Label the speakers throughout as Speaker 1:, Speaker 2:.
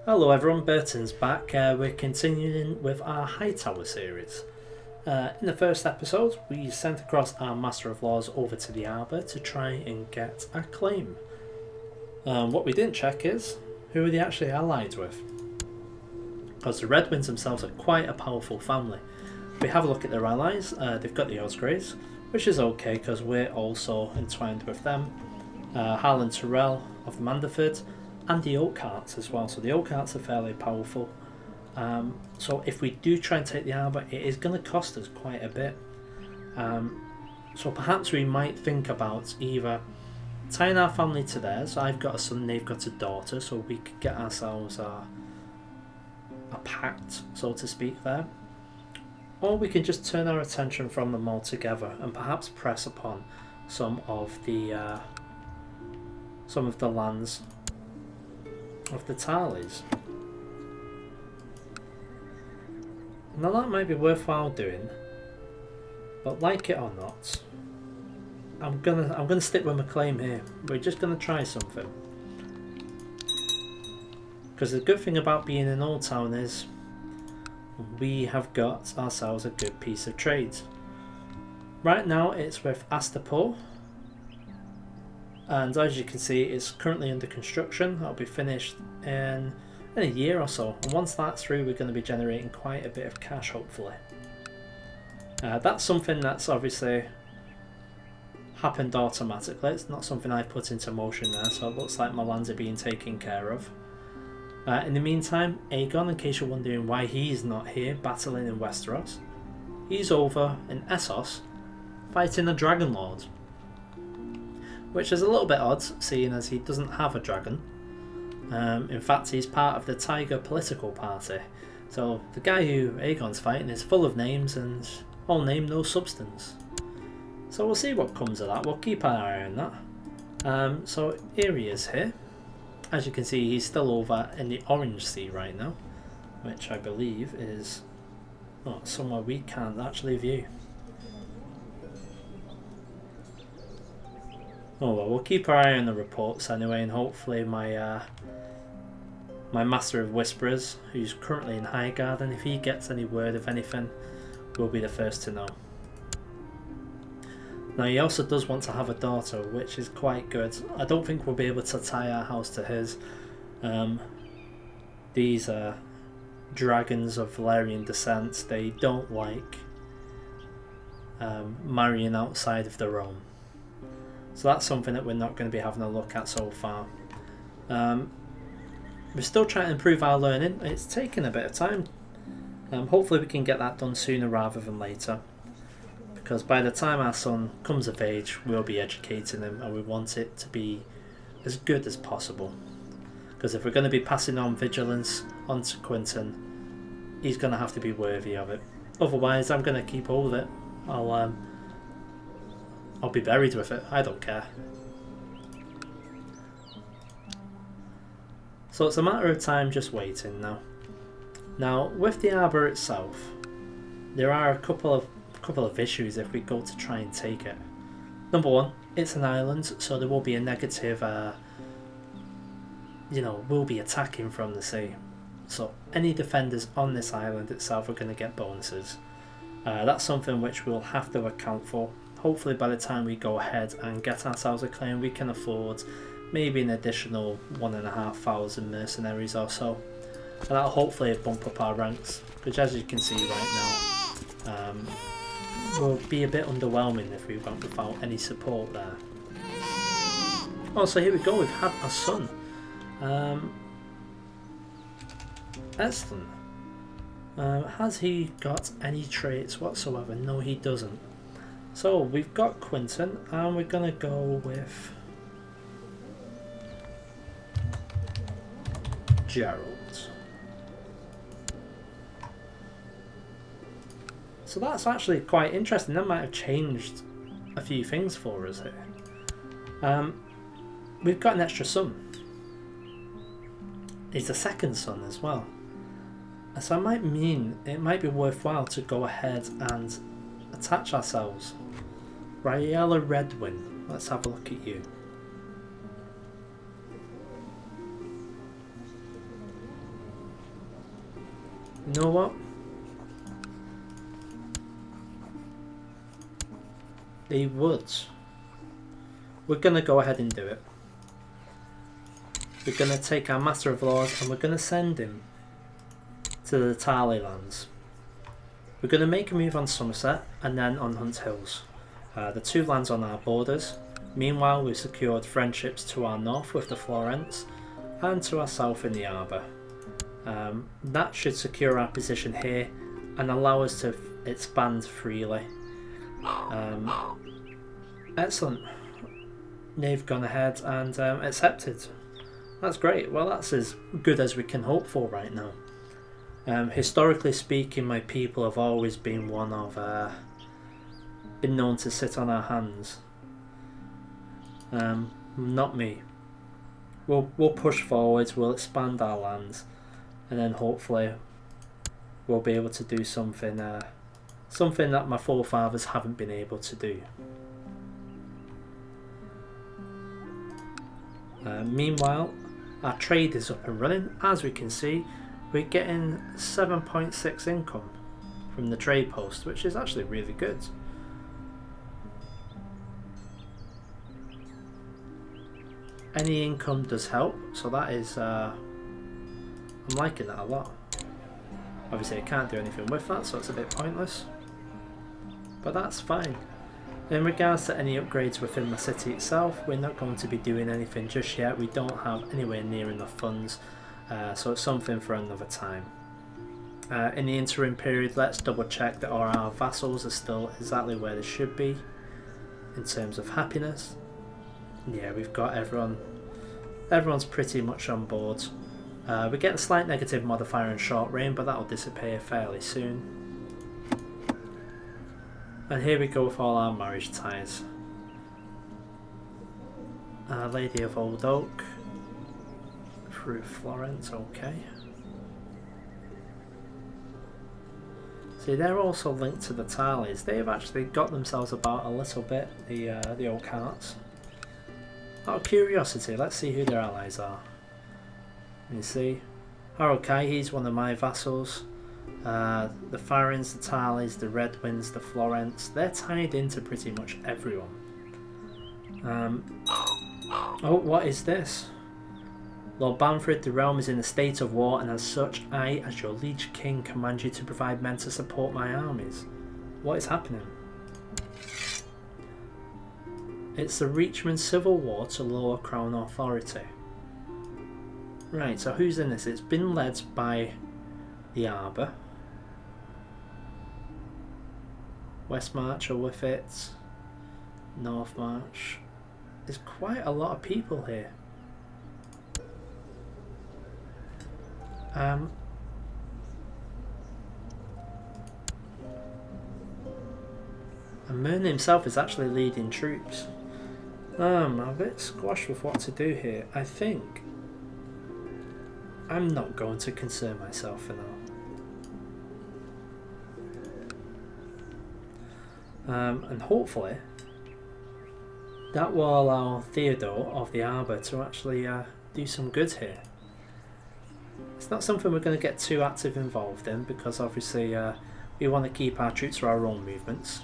Speaker 1: Hello everyone, Burton's back. We're continuing with our Hightower series. In the first episode, we sent across our Master of Laws over to the Arbor to try and get a claim. What we didn't check is, who are they actually allied with? Because the Red Winds themselves are quite a powerful family. If we have a look at their allies, they've got the Osgreys, which is okay because we're also entwined with them. Harlan Tyrell of Manderford, and the Oakhearts as well, so the Oakhearts are fairly powerful. So if we do try and take the Arbor, it is going to cost us quite a bit. So perhaps we might think about either tying our family to theirs. I've got a son, they've got a daughter, so we could get ourselves a pact, so to speak, there. Or we can just turn our attention from them altogether and perhaps press upon some of the lands of the Tarleys. Now that might be worthwhile doing, but like it or not, I'm gonna stick with my claim here. We're just gonna try something, because the good thing about being in Old Town is we have got ourselves a good piece of trade. Right now it's with Astapor, and as you can see, it's currently under construction. That'll be finished in a year or so, and once that's through, we're going to be generating quite a bit of cash, hopefully. That's something that's obviously happened automatically. It's not something I put into motion there, so it looks like my lands are being taken care of. In the meantime, Aegon, in case you're wondering why he's not here battling in Westeros, he's over in Essos fighting the Dragon Lord. Which is a little bit odd, seeing as he doesn't have a dragon. In fact, he's part of the Tiger political party. So the guy who Aegon's fighting is full of names and all name, no substance. So we'll see what comes of that. We'll keep our eye on that. So here he is here. As you can see, he's still over in the Orange Sea right now, which I believe is somewhere we can't actually view. Oh well, we'll keep our eye on the reports anyway, and hopefully my Master of Whisperers, who's currently in Highgarden, if he gets any word of anything, we'll be the first to know. Now he also does want to have a daughter, which is quite good. I don't think we'll be able to tie our house to his. These dragons of Valyrian descent, they don't like marrying outside of their own. So that's something that we're not going to be having a look at so far. We're still trying to improve our learning. It's taken a bit of time. Hopefully we can get that done sooner rather than later, because by the time our son comes of age, we'll be educating him, and we want it to be as good as possible. Because if we're going to be passing on vigilance onto Quentin, he's going to have to be worthy of it. Otherwise, I'm going to keep hold of it. I'll be buried with it, I don't care. So it's a matter of time just waiting now. Now, with the Arbor itself, there are a couple of issues if we go to try and take it. Number one, it's an island, so there will be a negative, we'll be attacking from the sea. So any defenders on this island itself are going to get bonuses. That's something which we'll have to account for. Hopefully by the time we go ahead and get ourselves a claim, we can afford maybe an additional 1,500 mercenaries or so. And that'll hopefully bump up our ranks, which as you can see right now, will be a bit underwhelming if we went without any support there. Oh, so here we go, we've had a son. Excellent. Has he got any traits whatsoever? No, he doesn't. So we've got Quentin, and we're going to go with Gerald. So that's actually quite interesting. That might have changed a few things for us here. We've got an extra son. he's a second son as well. So it might be worthwhile to go ahead and attach ourselves. Raella Redwin, let's have a look at you. You know what? The woods. We're going to go ahead and do it. We're going to take our Master of Laws and we're going to send him to the Tarley lands. We're going to make a move on Somerset and then on Hunt Hills. The two lands on our borders. Meanwhile, we've secured friendships to our north with the Florents and to our south in the Arbour. That should secure our position here and allow us to expand freely. Excellent. They've gone ahead and accepted. That's great. Well, that's as good as we can hope for right now. Historically speaking, my people have always been been known to sit on our hands. Not me. We'll push forwards. We'll expand our lands, and then hopefully we'll be able to do something that my forefathers haven't been able to do. Meanwhile, our trade is up and running. As we can see, we're getting 7.6 income from the trade post, which is actually really good. Any income does help, so that is I'm liking that a lot. Obviously I can't do anything with that, so it's a bit pointless, but that's fine. In regards to any upgrades within the city itself, we're not going to be doing anything just yet. We don't have anywhere near enough funds, so it's something for another time. In the interim period, let's double check that all our vassals are still exactly where they should be in terms of happiness. Yeah, we've got everyone's pretty much on board. We get a slight negative modifier in short reign, but that'll disappear fairly soon. And here we go with all our marriage ties. Lady of Old Oak through Florence, okay. See, they're also linked to the Tarleys. They've actually got themselves about a little bit, the Oak Hearts. Out of curiosity, let's see who their allies are. You see, Harold Kai, he's one of my vassals. The Farrens, the Tarleys, the Redwins, the Florents, they're tied into pretty much everyone. Oh, what is this? Lord Bamford, the realm is in a state of war, and as such, I, as your liege king, command you to provide men to support my armies. What is happening? It's the Reachman Civil War to lower Crown authority. Right, so who's in this? It's been led by the Arbour. West March are with it. North March. There's quite a lot of people here. And Myrn himself is actually leading troops. I'm a bit squashed with what to do here. I think I'm not going to concern myself for now. And hopefully that will allow Theodore of the Arbour to actually do some good here. It's not something we're going to get too active involved in, because obviously we want to keep our troops for our own movements.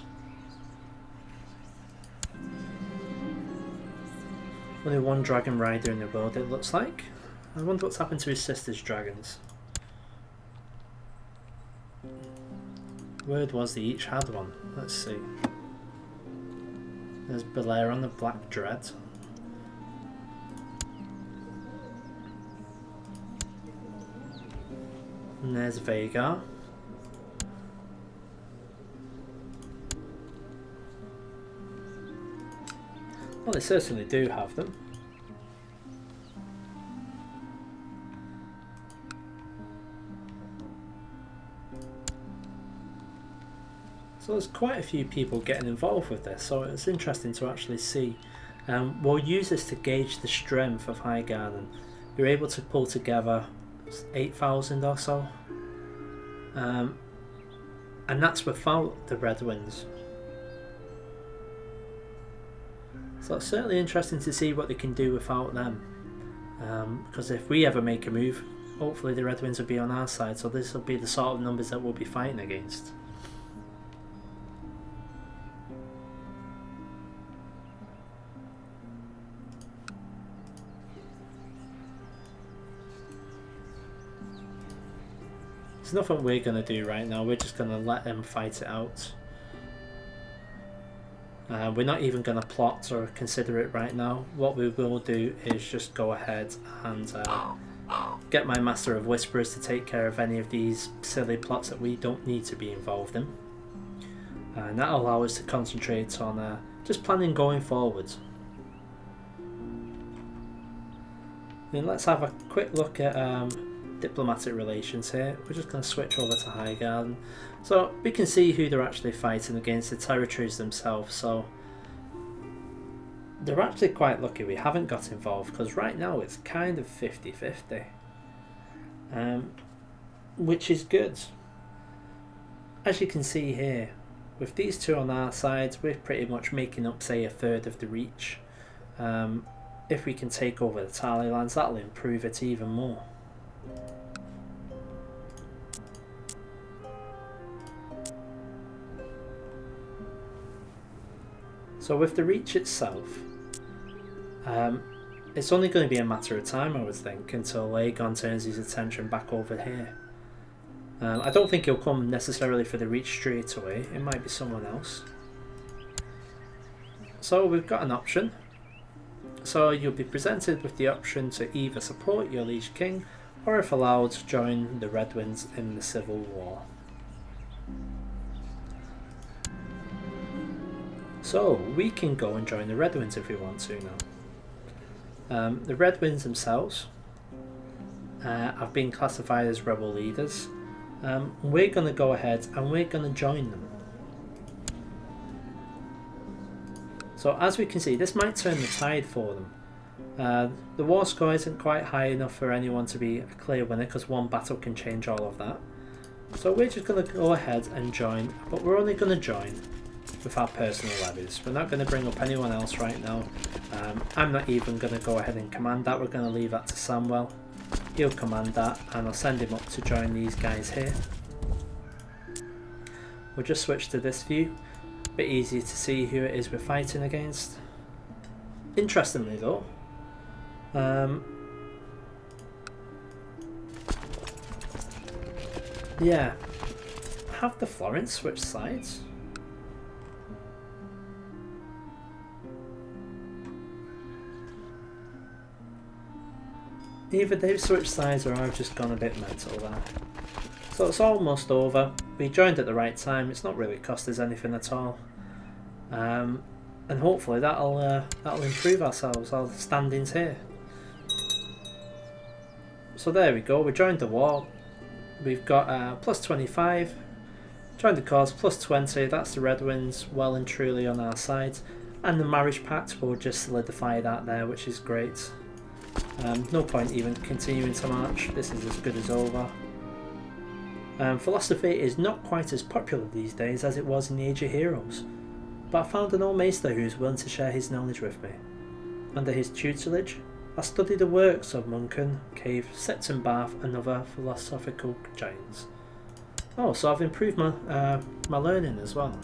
Speaker 1: Only one dragon rider in the world, it looks like. I wonder what's happened to his sister's dragons. Word was they each had one. Let's see. There's Belair on the Black Dread. And there's Vagar. Well, they certainly do have them. So there's quite a few people getting involved with this, so it's interesting to actually see. We'll use this to gauge the strength of Highgarden. You're able to pull together 8,000 or so. And that's without the red wings. So it's certainly interesting to see what they can do without them. Because if we ever make a move, hopefully the red wings will be on our side, so this will be the sort of numbers that we'll be fighting against. There's nothing we're going to do right now, we're just going to let them fight it out. We're not even going to plot or consider it right now. What we will do is just go ahead and get my Master of Whisperers to take care of any of these silly plots that we don't need to be involved in. And that'll allow us to concentrate on just planning going forwards. Then let's have a quick look at diplomatic relations here. We're just going to switch over to Highgarden. So we can see who they're actually fighting against, the territories themselves. So they're actually quite lucky we haven't got involved, because right now it's kind of 50-50. Which is good. As you can see here, with these two on our side, we're pretty much making up, say, a third of the reach. If we can take over the Tally lands, that'll improve it even more. So with the reach itself, it's only going to be a matter of time, I would think, until Aegon turns his attention back over here. I don't think he'll come necessarily for the reach straight away, it might be someone else. So we've got an option. So you'll be presented with the option to either support your Liege King, or if allowed, join the Red Winds in the Civil War. So we can go and join the Red Winds if we want to now. The Red Winds themselves have been classified as rebel leaders. We're going to go ahead and we're going to join them. So as we can see, this might turn the tide for them. The war score isn't quite high enough for anyone to be a clear winner, because one battle can change all of that. So we're just going to go ahead and join, but we're only going to join with our personal levies. We're not going to bring up anyone else right now. I'm not even going to go ahead and command that. We're going to leave that to Samwell. He'll command that, and I'll send him up to join these guys here. We'll just switch to this view. A bit easier to see who it is we're fighting against. Interestingly though, yeah, have the Florence switch sides? Either they've switched sides or I've just gone a bit mental there. So it's almost over. We joined at the right time. It's not really cost us anything at all, and hopefully that'll improve ourselves, our standings here. So there we go. We joined the war. We've got plus 25. Joined the cause, plus 20. That's the Red Winds well and truly on our side, and the marriage pact will just solidify that there, which is great. No point even continuing to march. This is as good as over. Philosophy is not quite as popular these days as it was in the Age of Heroes, but I found an old maester who is willing to share his knowledge with me. Under his tutelage, I studied the works of Munchen, Cave, Septon Bath and other philosophical giants. Oh, so I've improved my learning as well.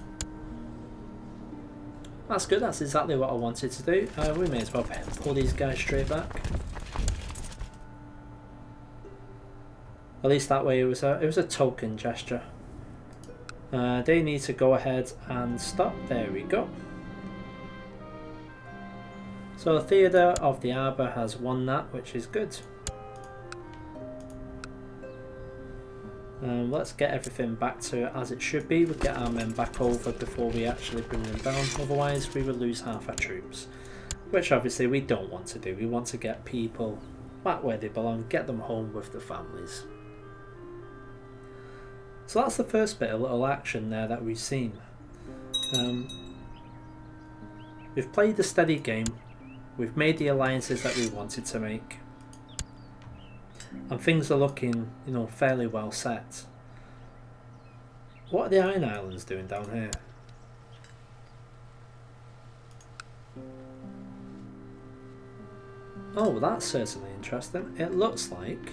Speaker 1: That's good, that's exactly what I wanted to do. We may as well pull these guys straight back. At least that way it was a token gesture. They need to go ahead and stop. There we go. So Theodore of the Arbor has won that, which is good. Let's get everything back to as it should be. We'll get our men back over before we actually bring them down, otherwise we will lose half our troops, which obviously we don't want to do. We want to get people back where they belong, get them home with their families. So that's the first bit of little action there that we've seen. We've played the steady game, we've made the alliances that we wanted to make. and things are looking, you know, fairly well set. What are the Iron Islands doing down here? Oh, that's certainly interesting. It looks like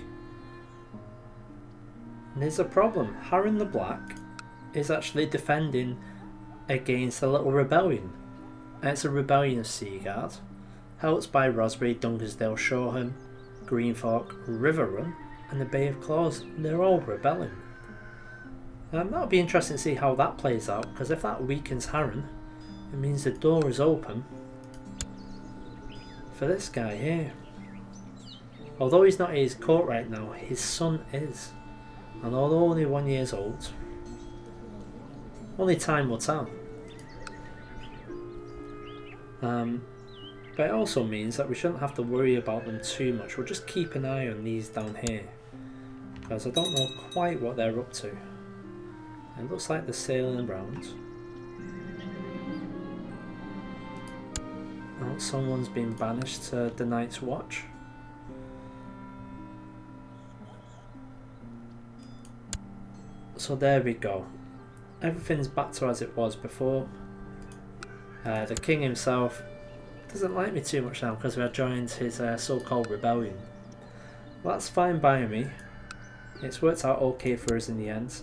Speaker 1: there's a problem. Harren the Black is actually defending against a little rebellion. And it's a rebellion of Seaguard, helped by Rosberry, Dunkersdale, Shoreham, Greenfork, Riverrun, and the Bay of Claws. They're all rebelling. That'll be interesting to see how that plays out, because if that weakens Harren, it means the door is open for this guy here. Although he's not at his court right now, his son is. And although only 1 year old, only time will tell. But it also means that we shouldn't have to worry about them too much. We'll just keep an eye on these down here, because I don't know quite what they're up to. It looks like they're sailing around. Oh, someone's been banished to the Night's Watch. So there we go. Everything's back to as it was before. The king himself doesn't like me too much now because I joined his so-called rebellion. Well, that's fine by me. It's worked out okay for us in the end.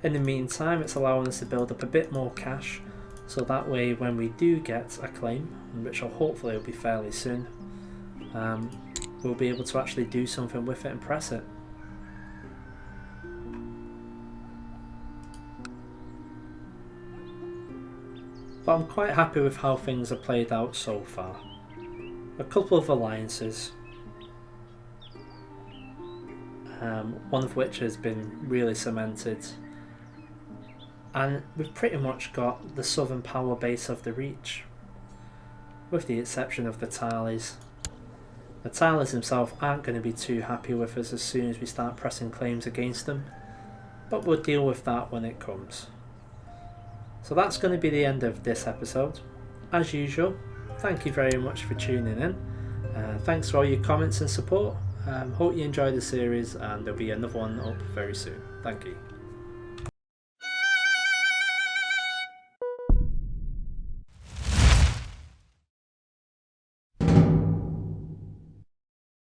Speaker 1: In the meantime, it's allowing us to build up a bit more cash, so that way when we do get a claim, which hopefully will be fairly soon, we'll be able to actually do something with it and press it. But I'm quite happy with how things have played out so far. A couple of alliances, one of which has been really cemented, and we've pretty much got the southern power base of the Reach, with the exception of the Tarleys. The Tarleys themselves aren't going to be too happy with us as soon as we start pressing claims against them, but we'll deal with that when it comes. So that's going to be the end of this episode. As usual, thank you very much for tuning in. Thanks for all your comments and support. Hope you enjoyed the series, and there'll be another one up very soon. Thank you.